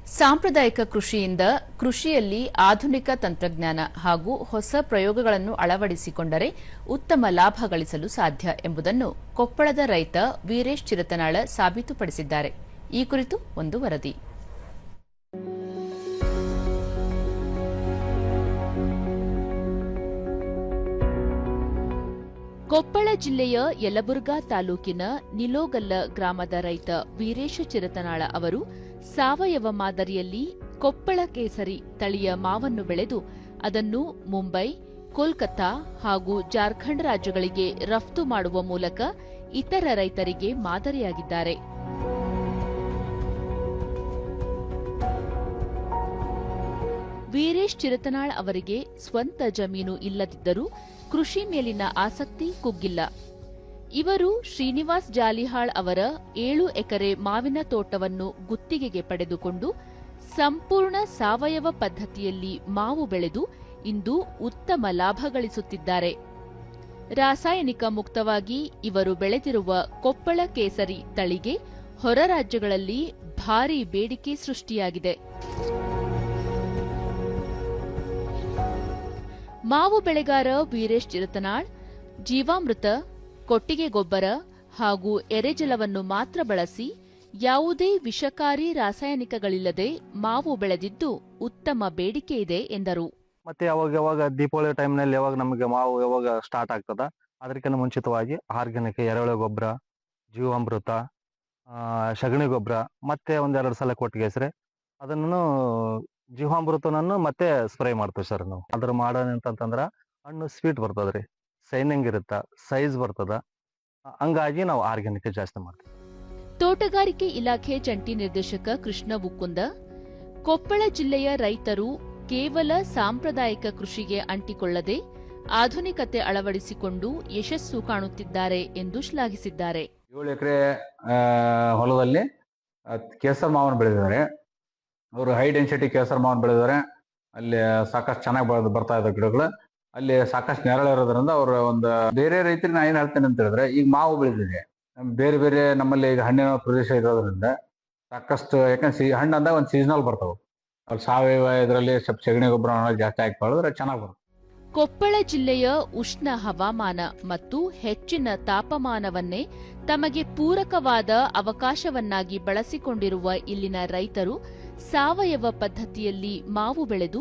ಸಾಂಪ್ರದಾಯಿಕ ಕೃಷಿಯಿಂದ ಕೃಷಿಯಲ್ಲಿ ಆಧುನಿಕ ತಂತ್ರಜ್ಞಾನ ಹಾಗೂ ಹೊಸ ಪ್ರಯೋಗಗಳನ್ನು ಅಳವಡಿಸಿಕೊಂಡರೆ ಉತ್ತಮ ಲಾಭ ಗಳಿಸಲು ಸಾಧ್ಯ ಎಂಬುದನ್ನು ಕೊಪ್ಪಳದ ರೈತ ವೀರೇಶ್ ಚಿರತನಾಳ ಸಾಬೀತುಪಡಿಸಿದ್ದಾರೆ. ಈ ಕುರಿತು ಒಂದು ವರದಿ. ಕೊಪ್ಪಳ ಜಿಲ್ಲೆಯ ಯಲಬುರ್ಗಾ ತಾಲೂಕಿನ ನಿಲೋಗಲ್ಲ ಗ್ರಾಮದ ರೈತ ವೀರೇಶ ಚಿರತನಾಳ ಅವರು ಸಾವಯವ ಮಾದರಿಯಲ್ಲಿ ಕೊಪ್ಪಳ ಕೇಸರಿ ತಳಿಯ ಮಾವನ್ನು ಬೆಳೆದು ಅದನ್ನು ಮುಂಬೈ, ಕೋಲ್ಕತ್ತಾ ಹಾಗೂ ಜಾರ್ಖಂಡ್ ರಾಜ್ಯಗಳಿಗೆ ರಫ್ತು ಮಾಡುವ ಮೂಲಕ ಇತರ ರೈತರಿಗೆ ಮಾದರಿಯಾಗಿದ್ದಾರೆ. ವೀರೇಶ್ ಚಿರತನಾಳ್ ಅವರಿಗೆ ಸ್ವಂತ ಜಮೀನು ಇಲ್ಲದಿದ್ದರೂ ಕೃಷಿ ಮೇಲಿನ ಆಸಕ್ತಿ ಕುಗ್ಗಿಲ್ಲ. ಇವರು ಶ್ರೀನಿವಾಸ್ ಜಾಲಿಹಾಳ್ ಅವರ 7 ಎಕರೆ ಮಾವಿನ ತೋಟವನ್ನು ಗುತ್ತಿಗೆಗೆ ಪಡೆದುಕೊಂಡು ಸಂಪೂರ್ಣ ಸಾವಯವ ಪದ್ಧತಿಯಲ್ಲಿ ಮಾವು ಬೆಳೆದು ಇಂದು ಉತ್ತಮ ಲಾಭ ಗಳಿಸುತ್ತಿದ್ದಾರೆ. ರಾಸಾಯನಿಕ ಮುಕ್ತವಾಗಿ ಇವರು ಬೆಳೆದಿರುವ ಕೊಪ್ಪಳ ಕೇಸರಿ ತಳಿಗೆ ಹೊರ ರಾಜ್ಯಗಳಲ್ಲಿ ಭಾರೀ ಬೇಡಿಕೆ ಸೃಷ್ಟಿಯಾಗಿದೆ. ಮಾವು ಬೆಳೆಗಾರ ವೀರೇಶ್ ಚಿರತನಾಳ್ ಜೀವಾಮೃತ, ಕೊಟ್ಟಿಗೆ ಗೊಬ್ಬರ ಹಾಗೂ ಎರೆಜಲವನ್ನು ಮಾತ್ರ ಬಳಸಿ ಯಾವುದೇ ವಿಷಕಾರಿ ರಾಸಾಯನಿಕಗಳಿಲ್ಲದೆ ಮಾವು ಬೆಳೆದಿದ್ದು ಉತ್ತಮ ಬೇಡಿಕೆ ಇದೆ ಎಂದರು. ಮತ್ತೆ ಯಾವಾಗ ದೀಪಾವಳಿ ಟೈಮ್ನಲ್ಲಿ ಯಾವಾಗ ನಮಗೆ ಮಾವು ಯಾವಾಗ ಸ್ಟಾರ್ಟ್ ಆಗ್ತದ ಅದಕ್ಕಿಂತ ಮುಂಚಿತವಾಗಿ ಆರ್ಗ್ಯಾನಿಕ್ ಎರೆಹುಳ ಗೊಬ್ಬರ, ಜೀವಾಮೃತ, ಸಗಣಿ ಗೊಬ್ಬರ ಮತ್ತೆ ಒಂದೆರಡು ಸಲ ಕೊಟ್ಟಿಗೆ ಹೆಸರೆ ಅದನ್ನು ಜೀವಾಮೃತನನ್ನು ಮತ್ತೆ ಸ್ಪ್ರೇ ಮಾಡ್ತೀವಿ ಸರ್. ನಾವು ಅದ್ರ ಮಾಡೋದಂತಂದ್ರ ಹಣ್ಣು ಸ್ವೀಟ್ ಬರ್ತದ್ರಿ, ಸೈನಿಂಗ್ ಇರುತ್ತ, ಸೈಜ್ ಬರ್ತದ. ಹಂಗಾಗಿ ನಾವು ಆರ್ಗ್ಯಾನಿಕ್ ಜಾಸ್ತಿ ಮಾಡ್ತೀವಿ. ತೋಟಗಾರಿಕೆ ಇಲಾಖೆ ಜಂಟಿ ನಿರ್ದೇಶಕ ಕೃಷ್ಣ ಉಕ್ಕುಂದ, ಕೊಪ್ಪಳ ಜಿಲ್ಲೆಯ ರೈತರು ಕೇವಲ ಸಾಂಪ್ರದಾಯಿಕ ಕೃಷಿಗೆ ಅಂಟಿಕೊಳ್ಳದೆ ಆಧುನಿಕತೆ ಅಳವಡಿಸಿಕೊಂಡು ಯಶಸ್ಸು ಕಾಣುತ್ತಿದ್ದಾರೆ ಎಂದು ಶ್ಲಾಘಿಸಿದ್ದಾರೆ. 7 ಎಕರೆ ಹೊಲದಲ್ಲಿ ಕೇಸರ್ ಮಾವನ್ನು ಬೆಳೆದಿದ್ದಾರೆ. ಅವರು ಹೈ ಡೆನ್ಸಿಟಿ ಕೇಸರ್ ಮಾವನ್ನು ಬೆಳೆದಿದ್ದಾರೆ. ಅಲ್ಲಿ ಸಾಕಷ್ಟು ಚೆನ್ನಾಗಿ ಬರ್ತಾ ಇದ್ದ ಗಿಡಗಳು, ಅಲ್ಲಿ ಸಾಕಷ್ಟು ನೆರಳು ಇರೋದ್ರಿಂದ ಅವರು ಒಂದು ಬೇರೆ ರೈತರಿಗೆ ನಾ ಏನ್ ಹೇಳ್ತೇನೆ ಅಂತ ಹೇಳಿದ್ರೆ, ಈಗ ಮಾವು ಬೆಳೆದಿದೆ ಬೇರೆ ಬೇರೆ ನಮ್ಮಲ್ಲಿ ಈಗ ಹಣ್ಣಿನ ಪ್ರದೇಶ ಇರೋದ್ರಿಂದ ಸಾಕಷ್ಟು, ಯಾಕಂದ್ರೆ ಹಣ್ಣು ಅಂದಾಗ ಒಂದು ಸೀಸನಲ್ ಬರ್ತಾವೆ. ಅಲ್ಲಿ ಸಾವಯವ ಇದರಲ್ಲಿ ಸ್ವಲ್ಪ ಸಗಣಿ ಗೊಬ್ಬರ ಜಾಸ್ತಿ ಹಾಕಿ ಬೆಳೆದ್ರೆ ಚೆನ್ನಾಗಿ ಬರುತ್ತೆ. ಕೊಪ್ಪಳ ಜಿಲ್ಲೆಯ ಉಷ್ಣ ಹವಾಮಾನ ಮತ್ತು ಹೆಚ್ಚಿನ ತಾಪಮಾನವನ್ನೇ ತಮಗೆ ಪೂರಕವಾದ ಅವಕಾಶವನ್ನಾಗಿ ಬಳಸಿಕೊಂಡಿರುವ ಇಲ್ಲಿನ ರೈತರು ಸಾವಯವ ಪದ್ಧತಿಯಲ್ಲಿ ಮಾವು ಬೆಳೆದು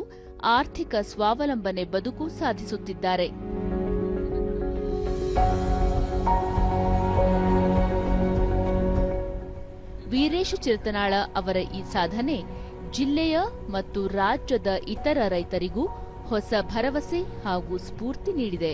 ಆರ್ಥಿಕ ಸ್ವಾವಲಂಬನೆ ಬದುಕು ಸಾಧಿಸುತ್ತಿದ್ದಾರೆ. ವೀರೇಶ್ ಚಿರತನಾಳ ಅವರ ಈ ಸಾಧನೆ ಜಿಲ್ಲೆಯ ಮತ್ತು ರಾಜ್ಯದ ಇತರ ರೈತರಿಗೂ ಹೊಸ ಭರವಸೆ ಹಾಗೂ ಸ್ಫೂರ್ತಿ ನೀಡಿದೆ.